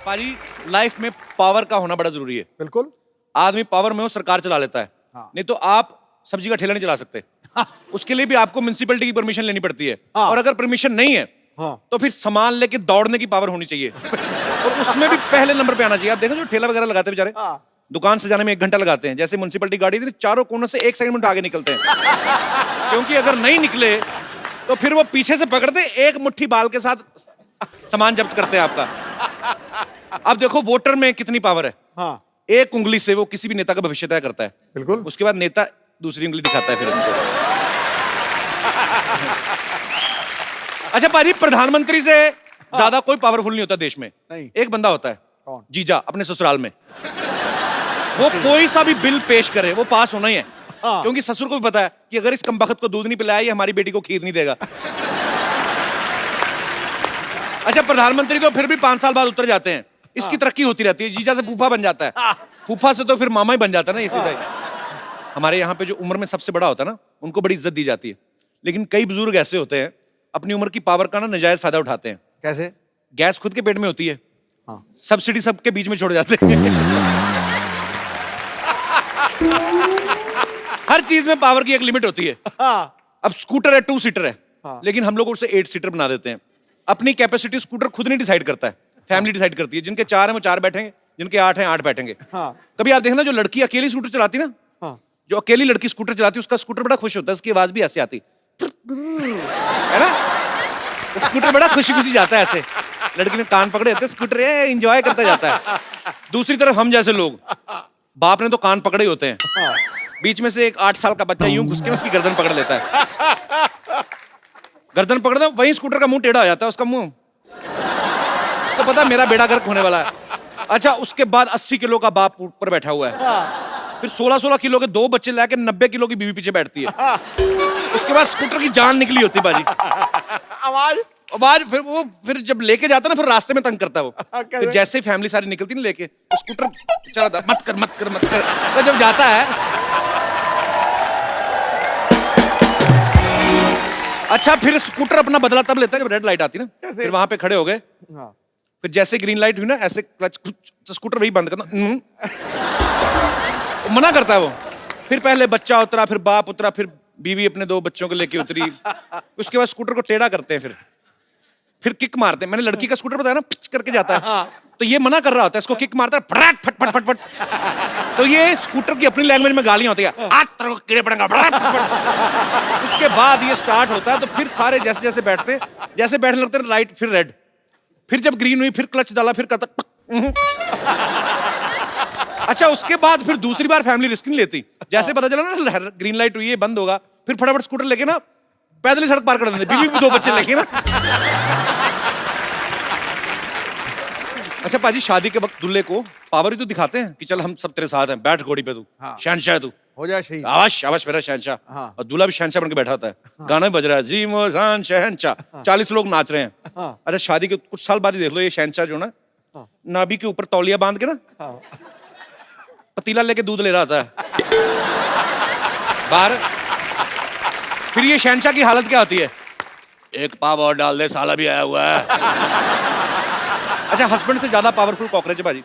पाजी लाइफ में पावर का होना बड़ा जरूरी है। बिल्कुल। आदमी पावर में हो, सरकार चला लेता है। हाँ। नहीं तो आप सब्जी का ठेला नहीं चला सकते। उसके लिए भी आपको म्युनिसिपैलिटी की परमिशन लेनी पड़ती है। हाँ। और अगर परमिशन नहीं है तो फिर सामान लेके दौड़ने की पावर होनी चाहिए। और उसमें भी पहले नंबर पे आना चाहिए। आप देखो जो ठेला वगैरह लगाते हैं बेचारे, दुकान से जाने में 1 घंटा लगाते हैं। जैसे म्युनिसिपैलिटी गाड़ी थी, चारों कोनों से 1 सेकंड में आगे निकलते हैं। क्योंकि अगर नहीं निकले तो फिर वो पीछे से पकड़ते, एक मुट्ठी बाल के साथ सामान जब्त करते हैं आपका। अब देखो वोटर में कितनी पावर है। हाँ। एक उंगली से वो किसी भी नेता का भविष्य तय करता है। बिल्कुल। उसके बाद नेता दूसरी उंगली दिखाता है फिर उनको। अच्छा पाजी, प्रधानमंत्री से ज्यादा कोई पावरफुल नहीं होता देश में। नहीं। एक बंदा होता है। कौन? जीजा, अपने ससुराल में। वो कोई सा भी बिल पेश करे वो पास होना ही है। क्योंकि ससुर को भी पता है कि अगर इस कमबख्त को दूध नहीं पिलाया, ये हमारी बेटी को खीर नहीं देगा। अच्छा, प्रधानमंत्री तो फिर भी 5 साल बाद उतर जाते हैं। इसकी तरक्की होती रहती है। जीजा से फूफा बन जाता है, फूफा से तो फिर मामा ही बन जाता है ना, ये सीधा ही। हमारे यहाँ पे जो उम्र में सबसे बड़ा होता है ना, उनको बड़ी इज्जत दी जाती है। लेकिन कई बुजुर्ग ऐसे होते हैं, अपनी उम्र की पावर का ना नाजायज फायदा उठाते हैं। कैसे? गैस खुद के पेट में होती है, हाँ। सब्सिडी सबके बीच में छोड़ जाते हैं। हर चीज में पावर की एक लिमिट होती है। अब स्कूटर है 2 सीटर है, लेकिन हम लोग उसे 8 सीटर बना देते हैं। अपनी कैपेसिटी स्कूटर खुद नहीं डिसाइड करता है, फैमिली डिसाइड करती है। जिनके 4 हैं वो 4 बैठेंगे, जिनके 8 हैं 8 बैठेंगे। कभी आप देखना, जो लड़की अकेली स्कूटर चलाती ना, जो अकेली लड़की स्कूटर चलाती है, उसका स्कूटर बड़ा खुश होता है, उसकी आवाज भी ऐसे आती है ना। स्कूटर बड़ा खुशी खुशी जाता है ऐसे, लड़की ने कान पकड़े होते, स्कूटर एंजॉय करता जाता है। दूसरी तरफ हम जैसे लोग, बाप ने तो कान पकड़े होते हैं, बीच में से एक 8 साल का बच्चा यूं घुस के उसकी गर्दन पकड़ लेता है। गर्दन पकड़ दो, वहीं स्कूटर का मुंह टेढ़ा हो जाता है, उसका मुंह, उसको पता मेरा बेड़ा गर्क होने वाला है। अच्छा, उसके बाद 80 किलो का बाप ऊपर बैठा हुआ है, फिर 16-16 किलो के 2 बच्चे लाके 90 किलो की बीवी पीछे बैठती है। उसके बाद स्कूटर की जान निकली होती बाजी। आवाज फिर जब लेके जाता ना, फिर रास्ते में तंग करता है वो। फिर जैसे ही फैमिली सारी निकलती ना लेके, तो स्कूटर चला, मत कर। तो जब जाता है, अच्छा फिर स्कूटर अपना बदला तब लेता है जब रेड लाइट आती ना। फिर वहां पे खड़े हो गए, फिर जैसे ग्रीन लाइट हुई ना, ऐसे क्लच, तो स्कूटर वही बंद करना, मना करता है वो। फिर पहले बच्चा उतरा, फिर बाप उतरा, फिर बीवी अपने 2 बच्चों को लेके उतरी। उसके बाद स्कूटर को टेढ़ा करते हैं, फिर किक मारते हैं। मैंने लड़की का स्कूटर बताया ना, पिच करके जाता है, तो ये मना कर रहा होता है, इसको किक मारता है, फट फट फट फट। तो ये स्कूटर की अपनी लैंग्वेज में गालियां होती है, आज तेरे को कीड़े पड़ेंगे, फट फट। उसके बाद ये स्टार्ट होता है, तो फिर सारे जैसे जैसे बैठते, जैसे बैठने लगते हैं, लाइट फिर रेड, फिर जब ग्रीन हुई, फिर क्लच डाला, फिर करता। अच्छा, उसके बाद फिर दूसरी बार फैमिली रिस्क नहीं लेती। जैसे पता चला ना ग्रीन लाइट हुई है, बंद होगा, फिर फटाफट स्कूटर लेके ना पैदल ही सड़क पार कर देते, बीवी भी 2 बच्चे लेके ना। अच्छा पाजी, शादी के वक्त दूल्हे को पावर ही तो दिखाते हैं कि चल हम सब तेरे साथ हैं, बैठ घोड़ी पे तू, शहंशाह है तू, हो जाए सही। आवाज मेरा शहंशाह। और दूल्हा भी शहंशाह बन के बैठा होता है, गाना भी बज रहा है, जी मोहन शहंशाह, 40 लोग नाच रहे हैं। अच्छा, शादी के कुछ साल बाद ही देख लो, ये शहंशाह जो ना, नाभि के ऊपर तौलिया बांध के ना पतीला लेके दूध ले रहा था बाहर। फिर ये शहंशाह की हालत क्या होती है, एक पाव और डाल दे, साला भी आया हुआ है। अच्छा, हस्बैंड से ज्यादा पावरफुल कॉकरोच है भाजी।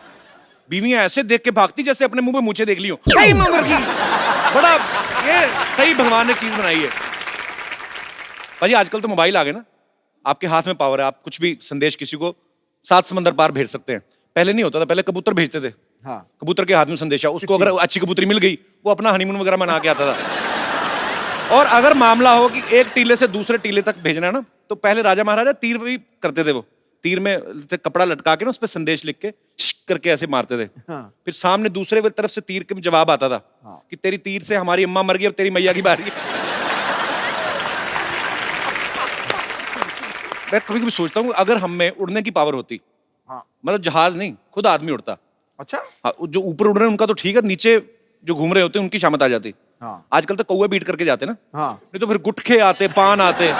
बीवियां ऐसे देख के भागती जैसे अपने मुंह पे मूछें देख ली हो। बड़ा ये सही भगवान ने चीज बनाई है भाजी। आजकल तो मोबाइल आ गए ना, आपके हाथ में पावर है, आप कुछ भी संदेश किसी को 7 समंदर पार भेज सकते हैं। पहले नहीं होता था, पहले कबूतर भेजते थे। कबूतर के हाथ में संदेशा, उसको अगर अच्छी कबूतरी मिल गई, वो अपना हनीमून वगैरह मना के आता था। और अगर मामला हो कि एक टीले से दूसरे टीले तक भेजना है ना, तो पहले राजा महाराजा तीर भी करते थे। वो तीर में से कपड़ा लटका के ना, उस पर संदेश लिख के करके ऐसे मारते थे। फिर सामने दूसरे तरफ से तीर के जवाब आता था कि तेरी तीर से हमारी अम्मा मर गई, अब तेरी मैया की बारी है। मैं कभी कभी सोचता हूँ, अगर हम में उड़ने की पावर होती, मतलब जहाज नहीं, खुद आदमी उड़ता। अच्छा, जो ऊपर उड़ रहे हैं उनका तो ठीक है, नीचे जो घूम रहे होते हैं उनकी शामत आ जाती। आजकल तो कौवे बीट करके जाते ना, नहीं तो फिर गुटखे आते, पान आते,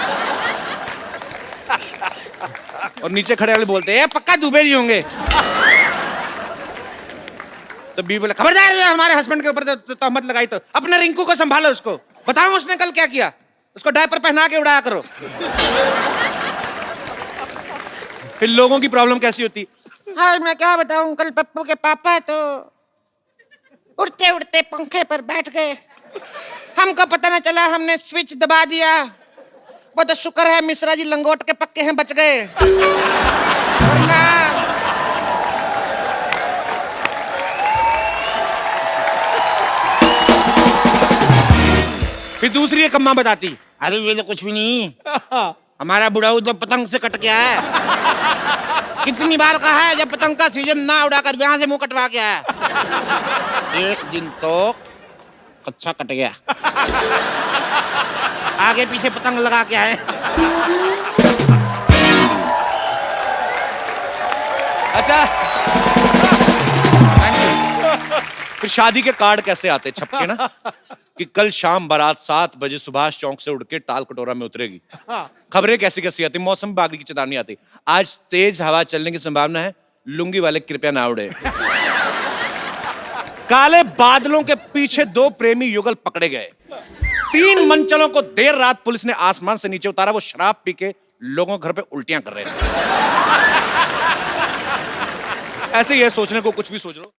और नीचे खड़े वाले बोलते हैं पक्का दुबे जी होंगे। तो बीवी बोले, खबरदार है हमारे हस्बैंड के ऊपर तहमत लगाई तो अपने रिंकू को संभालो, उसको बताओ उसने कल क्या किया, उसको डायपर पहना के उड़ाया करो। फिर लोगों की प्रॉब्लम कैसी होती, हाय मैं क्या बताऊं, कल पप्पू के पापा तो उड़ते उड़ते पंखे पर बैठ गए। हमको पता न चला, हमने स्विच दबा दिया। वो तो शुक्र है मिश्रा जी लंगोट के पक्के हैं, बच गए। वरना फिर दूसरी एक अम्मा बताती, अरे ये तो कुछ भी नहीं, हमारा बुढ़ाऊ तो पतंग से कट गया है। कितनी बार कहा है जब पतंग का सीजन ना उड़ाकर यहाँ से मुंह कटवा के आया। एक दिन तो कच्चा कट गया, आगे पीछे पतंग लगा के आए। अच्छा, फिर शादी के कार्ड कैसे आते छपके ना कि कल शाम बारात 7 बजे सुभाष चौक से उड़ के टाल कटोरा में उतरेगी। खबरें कैसी कैसी आती, मौसम विभाग की चेतावनी आती, आज तेज हवा चलने की संभावना है, लुंगी वाले कृपया ना उड़े। काले बादलों के पीछे 2 प्रेमी युगल पकड़े गए। 3 मंचलों को देर रात पुलिस ने आसमान से नीचे उतारा, वो शराब पी के लोगों के घर पे उल्टियां कर रहे थे। ऐसे ही है, सोचने को कुछ भी सोच लो।